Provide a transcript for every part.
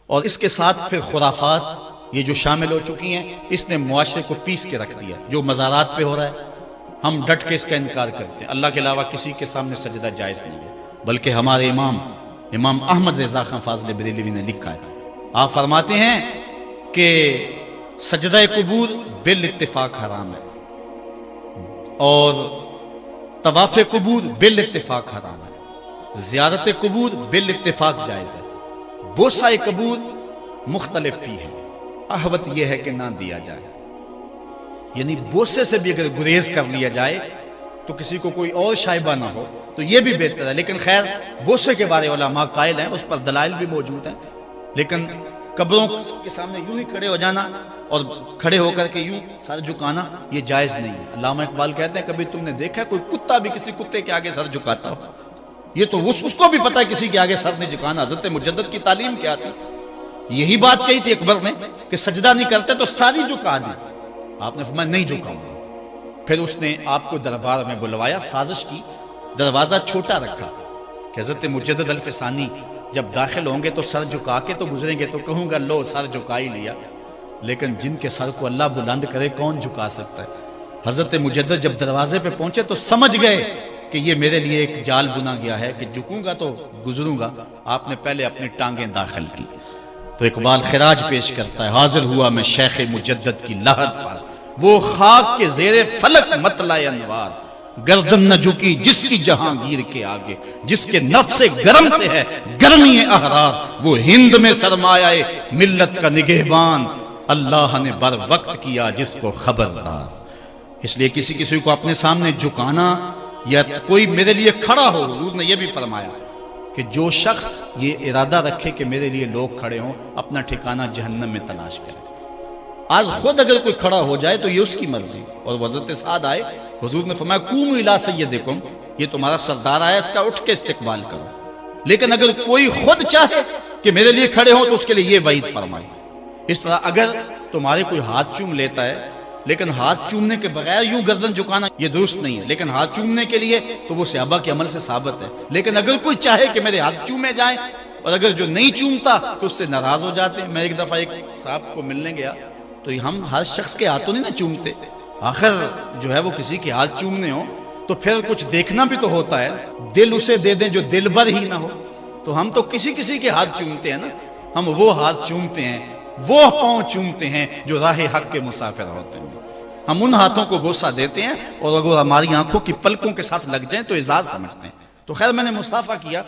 اور اس کے ساتھ پھر خرافات یہ جو شامل ہو چکی ہیں، اس نے معاشرے کو پیس کے رکھ دیا۔ جو مزارات پہ ہو رہا ہے ہم ڈٹ کے اس کا انکار کرتے ہیں، اللہ کے علاوہ کسی کے سامنے سجدہ جائز نہیں ہے، بلکہ ہمارے امام احمد رضا خان فاضل بریلوی نے لکھا ہے، آپ فرماتے ہیں کہ سجدہ قبور بالاتفاق حرام ہے اور طواف قبور بالاتفاق حرام ہے، زیارت قبور بالاتفاق جائز ہے، بوسہ قبور مختلف فی ہے، احوط یہ ہے کہ نہ دیا جائے، یعنی بوسے سے بھی اگر گریز کر لیا جائے تو کسی کو کوئی اور شائبہ نہ ہو تو یہ بھی بہتر ہے۔ لیکن خیر بوسے کے بارے علماء قائل ہیں، اس پر دلائل بھی موجود ہیں، لیکن قبروں کے سامنے یوں ہی کھڑے ہو جانا اور کھڑے ہو کر کے یوں سر جھکانا یہ جائز نہیں ہے۔ علامہ اقبال کہتے ہیں کبھی تم نے دیکھا کوئی کتا بھی کسی کتے کے آگے سر جھکاتا ہو؟ یہ تو اس کو بھی پتا ہے کسی کے آگے سر نہیں جھکانا۔ حضرت مجدد کی تعلیم کیا تھی؟ یہی بات کہی تھی اکبر نے کہ سجدہ نہیں کرتے تو ساری جھکا دی، آپ نے فرمایا نہیں جھکاؤں گا۔ پھر اس نے آپ کو دربار میں بلوایا، سازش کی، دروازہ چھوٹا رکھا کہ حضرت مجدد الفسانی جب داخل ہوں گے تو سر جھکا کے تو گزریں گے، تو کہوں گا لو سر جھکا ہی لیا، لیکن جن کے سر کو اللہ بلند کرے کون جھکا سکتا ہے؟ حضرت مجدد جب دروازے پہ پہنچے تو سمجھ گئے کہ یہ میرے لیے ایک جال بنا گیا ہے کہ جھکوں گا تو گزروں گا۔ آپ نے پہلے اپنی ٹانگیں داخل کی۔ تو اقبال خراج پیش کرتا ہے، حاضر ہوا میں شیخ مجدد کی لحد پر، وہ خاک کے زیر فلک مطلع انوار، گردن نہ جھکی جس کی جہانگیر کے آگے، جس کے نفس گرم سے ہے گرمی احرار، وہ ہند میں سرمایہ ملت کا نگہبان، اللہ نے بر وقت کیا جس کو خبردار۔ اس لیے کسی کو اپنے سامنے جھکانا یا کوئی میرے لیے کھڑا ہو، حضور نے یہ بھی فرمایا کہ جو شخص یہ ارادہ رکھے کہ میرے لیے لوگ کھڑے ہوں اپنا ٹھکانہ جہنم میں تلاش کرے۔ آج خود اگر کوئی کھڑا ہو جائے تو یہ اس کی مرضی، اور حضرت سعد آئے، حضور نے فرمایا قوموا الی سیدکم، یہ تمہارا سردار آیا، اس کا اٹھ کے استقبال کرو۔ لیکن اگر کوئی خود چاہے کہ میرے لیے کھڑے ہوں تو اس کے لیے یہ وعید فرمائی۔ اس طرح اگر تمہارے کوئی ہاتھ چوم لیتا ہے لیکن ہاتھ چومنے کے بغیر یوں گردن جھکانا یہ درست نہیں ہے، لیکن ہاتھ چومنے کے لیے تو وہ صحابہ کے عمل سے ثابت ہے۔ لیکن اگر کوئی چاہے کہ میرے ہاتھ چومے جائیں اور اگر جو نہیں چومتا تو اس سے ناراض ہو جاتے ہیں۔ میں ایک دفعہ ایک صاحب کو ملنے گیا تو ہم ہر شخص کے ہاتھوں نہیں نہ چومتے، آخر جو ہے وہ کسی کے ہاتھ چومنے ہوں تو پھر کچھ دیکھنا بھی تو ہوتا ہے، دل اسے دے دیں جو دل بر ہی نہ ہو۔ تو ہم تو کسی کے ہاتھ چومتے ہیں نا، ہم وہ ہاتھ چومتے ہیں، وہ پاؤں چومتے ہیں جو راہ حق کے مسافر ہوتے ہیں، ہم ان ہاتھوں کو بوسہ دیتے ہیں، اور اگر ہماری آنکھوں کی پلکوں کے ساتھ لگ جائیں تو اعزاز سمجھتے ہیں۔ تو خیر میں نے مصافحہ کیا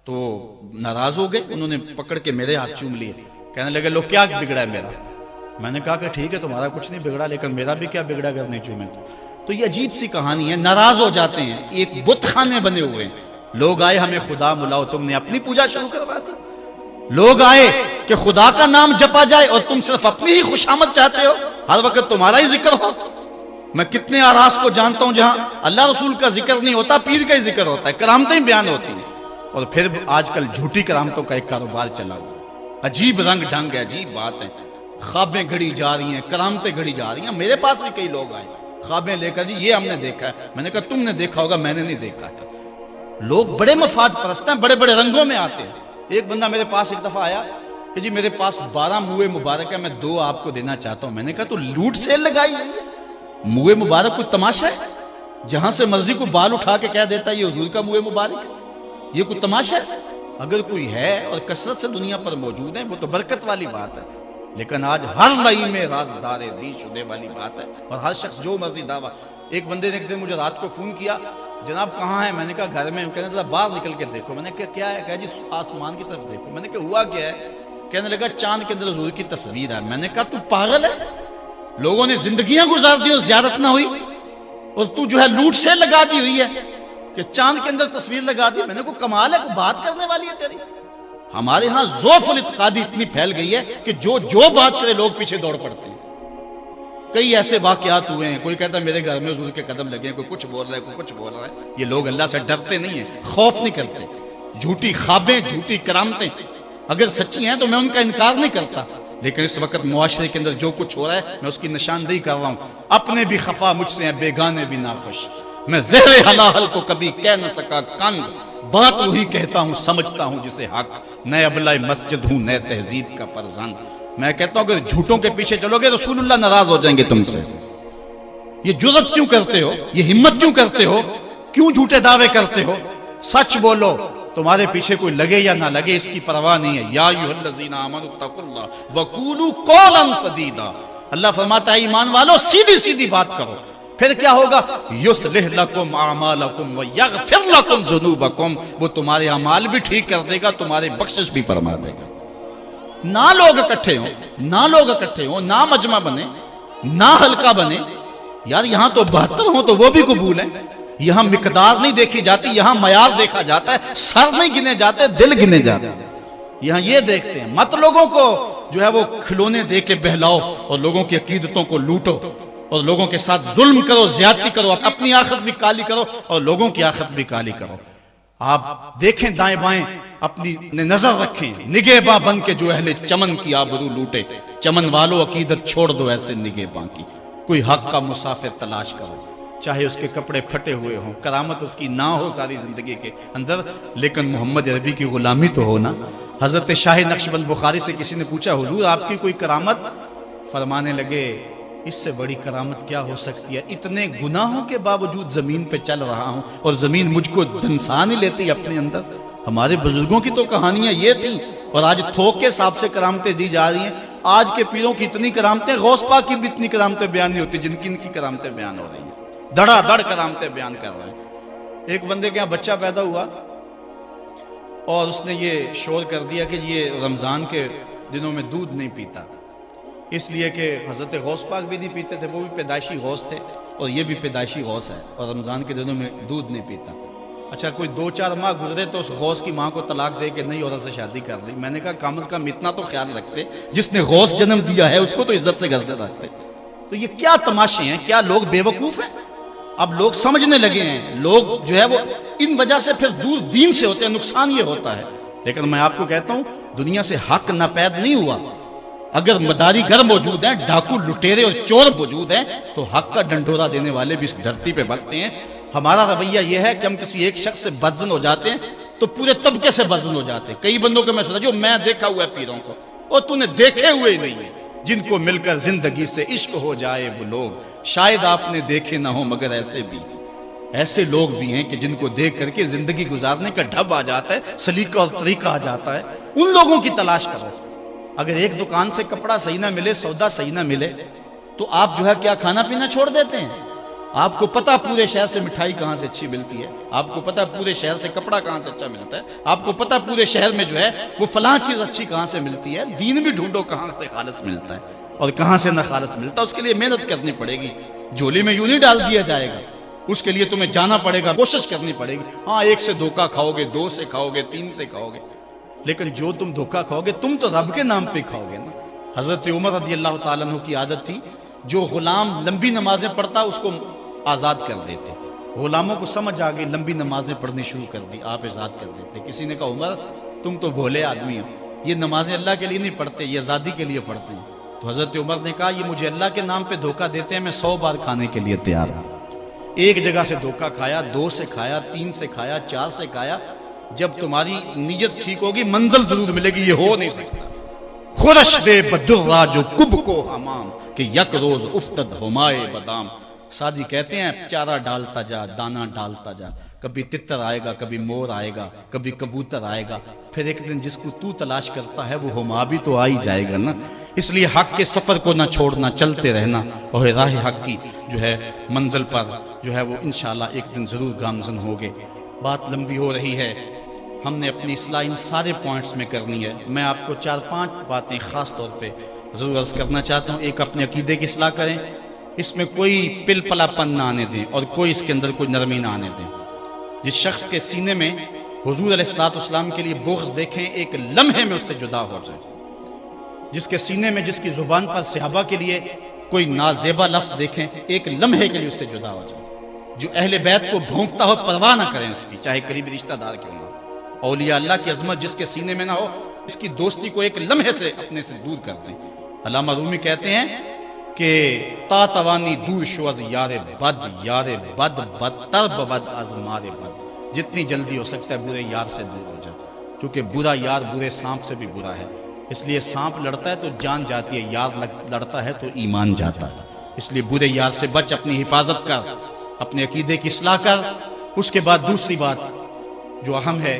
تو ناراض ہو گئے، انہوں نے پکڑ کے میرے ہاتھ چوم لیے، کہنے لگے لو کیا بگڑا ہے میرا؟ میں نے کہا کہ ٹھیک ہے تمہارا کچھ نہیں بگڑا، لیکن میرا بھی کیا بگڑا اگر نہیں چومے تو یہ عجیب سی کہانی ہے، ناراض ہو جاتے ہیں۔ ایک بت خانے بنے ہوئے ہیں، لوگ آئے ہمیں خدا ملاؤ، تم نے اپنی پوجا شروع کروا دی۔ لوگ آئے کہ خدا کا نام جپا جائے اور تم صرف اپنی ہی خوشامد چاہتے ہو، ہر وقت تمہارا ہی ذکر ہو۔ میں کتنے آراس کو جانتا ہوں جہاں اللہ رسول کا ذکر نہیں ہوتا، پیر کا ہی ذکر ہوتا ہے، کرامتیں بیان ہوتی ہیں، اور پھر آج کل جھوٹی کرامتوں کا ایک کاروبار چلا ہوا، عجیب رنگ ڈھنگ ہے، عجیب بات ہے، خوابیں گھڑی جا رہی ہیں، کرامتیں گھڑی جا رہی ہیں۔ میرے پاس بھی کئی لوگ آئے خوابیں لے کر، جی یہ ہم نے دیکھا ہے، میں نے کہا تم نے دیکھا ہوگا، میں نے نہیں دیکھا ہے۔ لوگ بڑے مفاد پرست ہیں، بڑے بڑے رنگوں میں آتے ہیں۔ ایک بندہ میرے پاس ایک دفعہ آیا کہ جی میرے پاس 12 موئے مبارک ہے، میں 2 آپ کو دینا چاہتا ہوں۔ میں نے کہا تو لوٹ سیل لگائی ہوئی ہے، موئے مبارک کوئی تماشا ہے؟ جہاں سے مرضی کو بال اٹھا کے کہہ دیتا ہے یہ حضور کا موئے مبارک ہے، یہ کوئی تماشا ہے؟ اگر کوئی ہے اور کثرت سے دنیا پر موجود ہے وہ تو برکت والی بات ہے، لیکن آج ہر لئی میں رازدار دی شدے والی بات ہے، اور ہر شخص جو مرضی دعویٰ۔ ایک بندے نے ایک دن مجھے رات کو فون کیا، جناب کہاں ہے؟ میں نے کہا گھر میں ہوں۔ کہنے لگا باہر نکل کے دیکھو۔ میں نے کہا کیا ہے؟ کہا جی آسمان کی طرف دیکھو۔ میں نے کہا ہوا کیا ہے؟ کہنے لگا چاند کے اندر حضور کی تصویر ہے۔ میں نے کہا تو پاگل ہے، لوگوں نے زندگیاں گزار دی اور زیارت نہ ہوئی، اور تو جو ہے لوٹ سے لگا دی ہوئی ہے کہ چاند کے اندر تصویر لگا دی۔ میں نے کہا کمال ہے، بات کرنے والی ہے تیری۔ ہمارے ہاں ذوف الاعتقادی اتنی پھیل گئی ہے کہ جو بات کرے لوگ پیچھے دوڑ پڑتے ہیں۔ کئی ایسے واقعات ہوئے ہیں، کوئی کہتا ہے میرے گھر میں حضور کے قدم لگے ہیں، کوئی کچھ بول رہا ہے، کوئی کچھ بول رہا ہے۔ یہ لوگ اللہ سے ڈرتے نہیں ہیں، خوف نہیں کرتے۔ جھوٹی خوابیں، جھوٹی کرامتیں اگر سچی ہیں تو میں ان کا انکار نہیں کرتا، لیکن اس وقت معاشرے کے اندر جو کچھ ہو رہا ہے میں اس کی نشاندہی کر رہا ہوں۔ اپنے بھی خفا مجھ سے ہیں، بیگانے بھی ناخوش، میں زہر حلال کو کبھی کہہ نہ سکا کند، بات وہی کہتا ہوں سمجھتا ہوں جسے حق، نئے ابلۂ مسجد ہوں نئے تہذیب کا فرزند۔ میں کہتا ہوں اگر جھوٹوں کے پیچھے چلو گے رسول اللہ ناراض ہو جائیں گے تم سے۔ یہ جرت کیوں کرتے ہو، یہ ہمت کیوں کرتے ہو، کیوں جھوٹے دعوے کرتے ہو؟ سچ بولو، تمہارے پیچھے کوئی لگے یا نہ لگے اس کی پرواہ نہیں ہے۔ یا ایھا الذین آمنوا اتقوا اللہ وقولوا قولا سدیدا، اللہ فرماتا ہے ایمان والو سیدھی سیدھی بات کرو، پھر کیا ہوگا؟ یصلح لکم اعمالکم ویغفر لکم ذنوبکم، وہ تمہارے اعمال بھی ٹھیک کر دے گا، تمہارے بخشش بھی فرما دے گا۔ نہ لوگ اکٹھے ہوں، نہ مجمع بنے، نہ حلقہ بنے، یار یہاں تو 72 ہوں تو وہ بھی قبول ہے۔ یہاں مقدار نہیں دیکھی جاتی، یہاں معیار دیکھا جاتا ہے، سر نہیں گنے جاتے، دل گنے جاتے ہیں۔ یہاں یہ دیکھتے ہیں، مت لوگوں کو جو ہے وہ کھلونے دے کے بہلاؤ اور لوگوں کی عقیدتوں کو لوٹو اور لوگوں کے ساتھ ظلم کرو، زیادتی کرو، اپنی آخرت بھی کالی کرو اور لوگوں کی آخرت بھی کالی کرو۔ آپ دیکھیں دائیں بائیں، اپنی نظر رکھیں، نگہباں بن کے جو اہل چمن کی آبرو لوٹے۔ چمن والو عقیدت چھوڑ دو ایسے نگہباں کی، کوئی حق کا مسافر تلاش کرو، چاہے اس کے کپڑے پھٹے ہوئے ہوں، کرامت اس کی نہ ہو ساری زندگی کے اندر، لیکن محمد عربی کی غلامی تو ہو نا۔ حضرت شاہ نقشبند بخاری سے کسی نے پوچھا حضور آپ کی کوئی کرامت؟ فرمانے لگے اس سے بڑی کرامت کیا ہو سکتی ہے، اتنے گناہوں کے باوجود زمین پہ چل رہا ہوں اور زمین مجھ کو دنسا نہیں لیتی اپنے اندر۔ ہمارے بزرگوں کی تو کہانیاں یہ تھیں، اور آج تھوک کے حساب سے کرامتیں دی جا رہی ہیں۔ آج کے پیروں کی اتنی کرامتیں، غوث پاک کی بھی اتنی کرامتیں بیان نہیں ہوتی جن کی ان کی کرامتیں بیان ہو رہی ہیں، دڑا دڑ کرامتیں بیان کر رہے ہیں۔ ایک بندے کے یہاں بچہ پیدا ہوا اور اس نے یہ شور کر دیا کہ یہ رمضان کے دنوں میں دودھ نہیں پیتا، اس لیے کہ حضرت غوث پاک بھی نہیں پیتے تھے، وہ بھی پیدائشی غوث تھے اور یہ بھی پیدائشی غوث ہے، اور رمضان کے دنوں میں دودھ نہیں پیتا۔ اچھا کوئی 2-4 ماہ گزرے تو اس غوث کی ماں کو طلاق دے کے نئی عورت سے شادی کر لی۔ میں نے کہا کم از کم اتنا تو خیال رکھتے، جس نے غوث جنم دیا ہے اس کو تو عزت سے گھر سے رکھتے۔ تو یہ کیا تماشے ہیں، کیا لوگ بے وقوف ہیں؟ اب لوگ سمجھنے لگے ہیں، لوگ جو ہے وہ ان وجہ سے پھر دور دین سے ہوتے ہیں، نقصان یہ ہوتا ہے۔ لیکن میں آپ کو کہتا ہوں دنیا سے حق ناپید نہیں ہوا۔ اگر مداری گر موجود ہیں، ڈاکو لٹیرے اور چور موجود ہیں، تو حق کا ڈنڈورا دینے والے بھی اس دھرتی پہ بستے ہیں۔ ہمارا رویہ یہ ہے کہ ہم کسی ایک شخص سے بدزن ہو جاتے ہیں تو پورے طبقے سے بدزن ہو جاتے ہیں۔ کئی بندوں کو میں سمجھا جو میں دیکھا ہوا ہے پیروں کو، اور تو نے دیکھے ہوئے ہی نہیں، جن کو مل کر زندگی سے عشق ہو جائے وہ لوگ شاید آپ نے دیکھے نہ ہو، مگر ایسے لوگ بھی ہیں کہ جن کو دیکھ کر کے زندگی گزارنے کا ڈھب آ جاتا ہے، سلیقہ اور طریقہ آ جاتا ہے۔ ان لوگوں کی تلاش کرو۔ اگر ایک دکان سے کپڑا صحیح نہ ملے، سودا صحیح نہ ملے، تو آپ جو ہے کیا کھانا پینا چھوڑ دیتے ہیں؟ آپ کو پتا پورے شہر سے مٹھائی کہاں سے اچھی ملتی ہے، آپ کو پتا پورے شہر سے کپڑا کہاں سے اچھا ملتا ہے، آپ کو پتا پورے شہر میں جو ہے وہ فلاں چیز اچھی کہاں سے ملتی ہے۔ دین بھی ڈھونڈو کہاں سے خالص ملتا ہے اور کہاں سے نہ خالص ملتا ہے، اس کے لیے محنت کرنی پڑے گی۔ جھولی میں یوں نہیں ڈال دیا جائے گا، اس کے لیے تمہیں جانا پڑے گا، کوشش کرنی پڑے گی۔ ہاں 1 سے دھوکہ کھاؤ گے، 2 سے کھاؤ گے، 3 سے کھاؤ گے، لیکن جو تم دھوکہ کھاؤ گے تم تو رب کے نام پہ کھاؤ گے نا۔ حضرت عمر رضی اللہ تعالیٰ عنہ کی عادت تھی، جو غلام لمبی نمازیں پڑھتا اس کو آزاد کر دیتے۔ غلاموں کو سمجھ آ گئی، لمبی نمازیں پڑھنی شروع کر دی، آپ آزاد کر دیتے۔ کسی نے کہا عمر تم تو بھولے آدمی ہو، یہ نمازیں اللہ کے لیے نہیں پڑھتے، یہ آزادی کے لیے پڑھتے ہیں۔ تو حضرت عمر نے کہا یہ مجھے اللہ کے نام پہ دھوکہ دیتے ہیں، میں 100 بار کھانے کے لیے تیار ہوں۔ ایک جگہ سے دھوکہ کھایا، 2 سے کھایا، 3 سے کھایا، 4 سے کھایا۔ جب تمہاری نیت ٹھیک ہوگی منزل ضرور ملے گی، یہ ہو نہیں سکتا۔ خورش دے بدرا جو کب کو حمام کہ یک روز افتد ہمائے بدام۔ سادی کہتے ہیں چارہ ڈالتا جا، دانہ ڈالتا جا، کبھی تتر آئے گا، کبھی مور آئے گا، کبھی کبوتر آئے گا، پھر ایک دن جس کو تو تلاش کرتا ہے وہ ہما بھی تو آ ہی جائے گا نا۔ اس لیے حق کے سفر کو نہ چھوڑنا، چلتے رہنا، اور راہ حق کی جو ہے منزل پر جو ہے وہ انشاءاللہ ایک دن ضرور گامزن ہوگے۔ بات لمبی ہو رہی ہے، ہم نے اپنی اصلاح ان سارے پوائنٹس میں کرنی ہے۔ میں آپ کو 4-5 باتیں خاص طور پہ ضرور عرض کرنا چاہتا ہوں۔ ایک، اپنے عقیدے کی اصلاح کریں، اس میں کوئی پل پلا پن نہ آنے دیں اور کوئی اس کے اندر کوئی نرمی نہ آنے دیں۔ جس شخص کے سینے میں حضور علیہ الصلوۃ والسلام کے لیے بغض دیکھیں، ایک لمحے میں اس سے جدا ہو جائیں۔ جس کے سینے میں، جس کی زبان پر صحابہ کے لیے کوئی نازیبا لفظ دیکھیں، ایک لمحے کے لیے اس سے جدا ہو جائیں۔ جو اہل بیت کو بھونکتا ہو پرواہ نہ کریں اس کی، چاہے قریبی رشتہ دار کیوں نہ ہو۔ اولیاء اللہ کی عظمت جس کے سینے میں نہ ہو، اس کی دوستی کو ایک لمحے سے اپنے سے دور کر دیں۔ علامہ رومی کہتے ہیں کہ تا توانی دور شو از یار بد بدتر بود از مار بد، جتنی جلدی ہو سکتا ہے برے یار سے دور ہو جائے، کیونکہ برا یار برے سانپ سے بھی برا ہے، اس لیے سانپ لڑتا ہے تو جان جاتی ہے، یار لڑتا ہے تو ایمان جاتا ہے، اس لیے برے یار سے بچ، اپنی حفاظت کر، اپنے عقیدے کی اصلاح کر۔ اس کے بعد دوسری بات جو اہم ہے،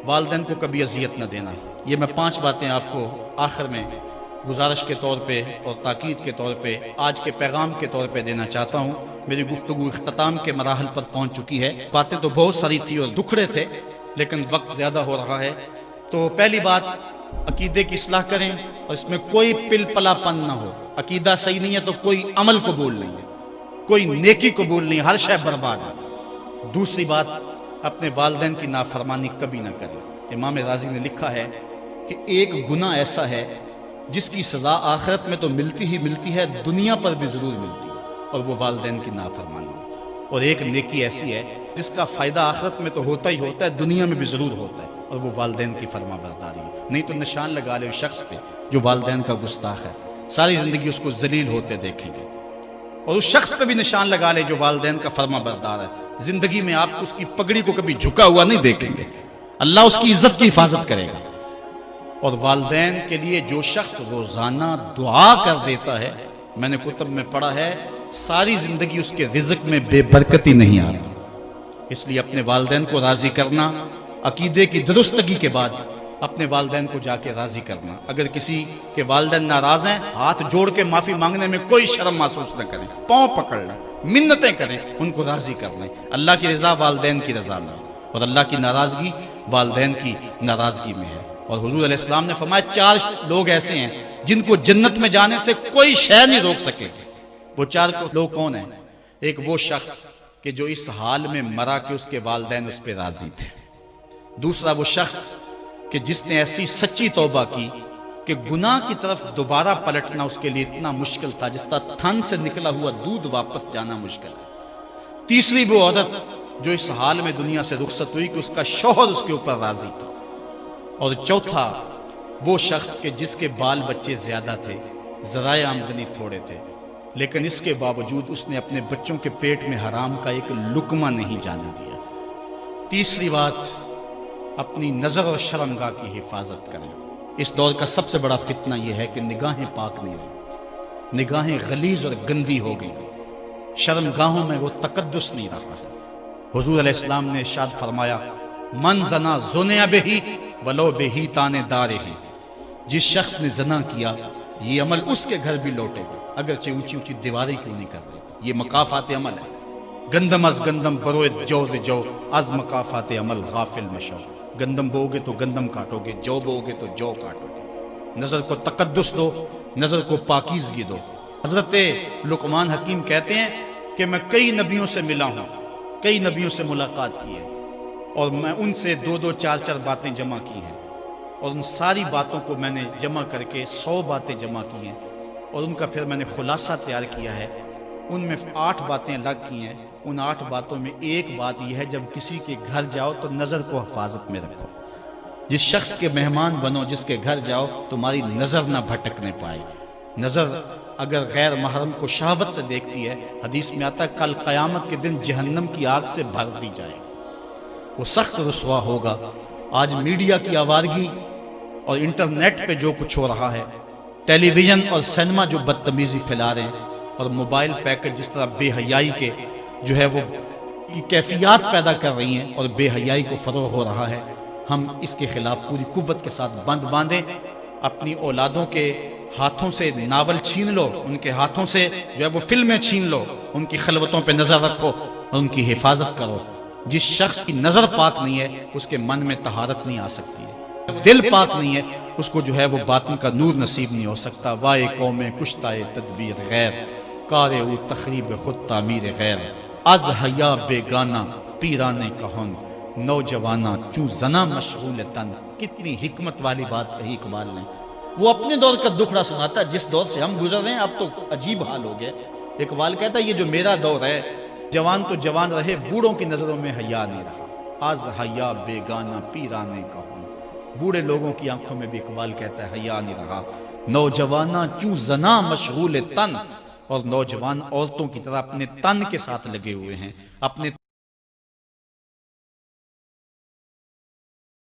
والدین کو کبھی اذیت نہ دینا۔ یہ میں 5 باتیں آپ کو آخر میں گزارش کے طور پہ اور تاکید کے طور پہ آج کے پیغام کے طور پہ دینا چاہتا ہوں۔ میری گفتگو اختتام کے مراحل پر پہنچ چکی ہے، باتیں تو بہت ساری تھی اور دکھڑے تھے، لیکن وقت زیادہ ہو رہا ہے۔ تو پہلی بات، عقیدے کی اصلاح کریں اور اس میں کوئی پل پلا پن نہ ہو۔ عقیدہ صحیح نہیں ہے تو کوئی عمل قبول نہیں ہے، کوئی نیکی قبول نہیں، ہر شے برباد ہے۔ دوسری بات، اپنے والدین کی نافرمانی کبھی نہ کریں۔ امام رازی نے لکھا ہے کہ ایک گناہ ایسا ہے جس کی سزا آخرت میں تو ملتی ہی ملتی ہے، دنیا پر بھی ضرور ملتی ہے، اور وہ والدین کی نافرمانی ہے۔ اور ایک نیکی ایسی ہے جس کا فائدہ آخرت میں تو ہوتا ہی ہوتا ہے، دنیا میں بھی ضرور ہوتا ہے، اور وہ والدین کی فرما برداری ہے۔ نہیں تو نشان لگا لے اس شخص پہ جو والدین کا گستاخ ہے، ساری زندگی اس کو ذلیل ہوتے دیکھیں گے۔ اور اس شخص پہ بھی نشان لگا لے جو والدین کا فرما بردار ہے، زندگی میں آپ اس کی پگڑی کو کبھی جھکا ہوا نہیں دیکھیں گے، اللہ اس کی عزت کی حفاظت کرے گا۔ اور والدین کے لیے جو شخص روزانہ دعا کر دیتا ہے، میں نے کتب میں پڑھا ہے، ساری زندگی اس کے رزق میں بے برکتی نہیں آتی۔ اس لیے اپنے والدین کو راضی کرنا، عقیدے کی درستگی کے بعد اپنے والدین کو جا کے راضی کرنا۔ اگر کسی کے والدین ناراض ہیں، ہاتھ جوڑ کے معافی مانگنے میں کوئی شرم محسوس نہ کریں، پاؤں پکڑ لیں، منتیں کریں، ان کو راضی کر لیں۔ اللہ کی رضا والدین کی رضا میں، اور اللہ کی ناراضگی والدین کی ناراضگی میں ہے۔ اور حضور علیہ السلام نے فرمایا 4 لوگ ایسے ہیں جن کو جنت میں جانے سے کوئی شے نہیں روک سکے۔ وہ 4 لوگ کون ہیں؟ ایک وہ شخص کہ جو اس حال میں مرا کہ اس کے والدین اس پہ راضی تھے۔ دوسرا وہ شخص کہ جس نے ایسی سچی توبہ کی کہ گناہ کی طرف دوبارہ پلٹنا اس کے لیے اتنا مشکل تھا جس طرح تھن سے نکلا ہوا دودھ واپس جانا مشکل ہے۔ تیسری وہ عورت جو اس حال میں دنیا سے رخصت ہوئی کہ اس کا شوہر اس کے اوپر راضی تھا۔ اور چوتھا وہ شخص کہ جس کے بال بچے زیادہ تھے، ذرائع آمدنی تھوڑے تھے، لیکن اس کے باوجود اس نے اپنے بچوں کے پیٹ میں حرام کا ایک لقمہ نہیں جانے دیا۔ تیسری بات، اپنی نظر اور شرمگاہ کی حفاظت کریں۔ اس دور کا سب سے بڑا فتنہ یہ ہے کہ نگاہیں پاک نہیں رہی، نگاہیں غلیظ اور گندی ہو گئی، شرمگاہوں میں وہ تقدس نہیں رہا ہے۔ حضور علیہ السلام نے ارشاد فرمایا، من زنا زنیا بہی ولو بہی تانے دارہی، جس شخص نے زنا کیا یہ عمل اس کے گھر بھی لوٹے گا، اگرچہ اونچی اونچی دیواریں کیوں نہیں کر دیتا۔ یہ مکافات عمل ہے۔ گندم از گندم بروید جوز جو، از مکافات عمل غافل مشو۔ گندم بو گے تو گندم کاٹو گے، جو بو گے تو جو کاٹو گے۔ نظر کو تقدس دو، نظر کو پاکیزگی دو۔ حضرت لقمان حکیم کہتے ہیں کہ میں کئی نبیوں سے ملا ہوں، کئی نبیوں سے ملاقات کی ہے، اور میں ان سے 2-2 4-4 باتیں جمع کی ہیں، اور ان ساری باتوں کو میں نے جمع کر کے 100 باتیں جمع کی ہیں، اور ان کا پھر میں نے خلاصہ تیار کیا ہے۔ ان میں 8 باتیں الگ کی ہیں۔ ان 8 باتوں میں ایک بات یہ ہے، جب کسی کے گھر جاؤ تو نظر کو حفاظت میں رکھو۔ جس شخص کے مہمان بنو، جس کے گھر جاؤ، تمہاری نظر نہ بھٹکنے پائے۔ نظر اگر غیر محرم کو شہوت سے دیکھتی ہے، حدیث میں آتا ہے کل قیامت کے دن جہنم کی آگ سے بھر دی جائے، وہ سخت رسوا ہوگا۔ آج میڈیا کی آوارگی اور انٹرنیٹ پہ جو کچھ ہو رہا ہے، ٹیلی ویژن اور سینما جو بدتمیزی پھیلا رہے ہیں، اور موبائل پیکج جس طرح بے حیائی کے جو ہے وہ کیفیات پیدا کر رہی ہیں اور بے حیائی کو فروغ ہو رہا ہے، ہم اس کے خلاف پوری قوت کے ساتھ بند باندھیں۔ اپنی اولادوں کے ہاتھوں سے ناول چھین لو، ان کے ہاتھوں سے جو ہے وہ فلمیں چھین لو، ان کی خلوتوں پہ نظر رکھو اور ان کی حفاظت کرو۔ جس شخص کی نظر پاک نہیں ہے اس کے من میں طہارت نہیں آ سکتی ہے، دل پاک نہیں ہے اس کو جو ہے وہ باطن کا نور نصیب نہیں ہو سکتا۔ وائے قوم کشتائے تدبیر غیر، کارے او تخریب خود تعمیر غیر، از حیا بیگانہ پیرانے کہن، نوجوانہ چوں زنا مشغول تن۔ کتنی حکمت والی بات کہی اقبال نے۔ وہ اپنے دور کا دکھڑا سناتا ہے، جس دور سے ہم گزر رہے ہیں اب تو عجیب حال ہو گیا۔ اقبال کہتا ہے یہ جو میرا دور ہے، جوان تو جوان رہے، بوڑھوں کی نظروں میں حیا نہیں رہا۔ از حیا بیگانہ پیرانے کہن، بوڑھے لوگوں کی آنکھوں میں بھی اقبال کہتا ہے حیا نہیں رہا۔ نوجوانہ چوں زنا مشغول تن، اور نوجوان عورتوں کی طرح اپنے تن کے ساتھ لگے ہوئے ہیں، اپنے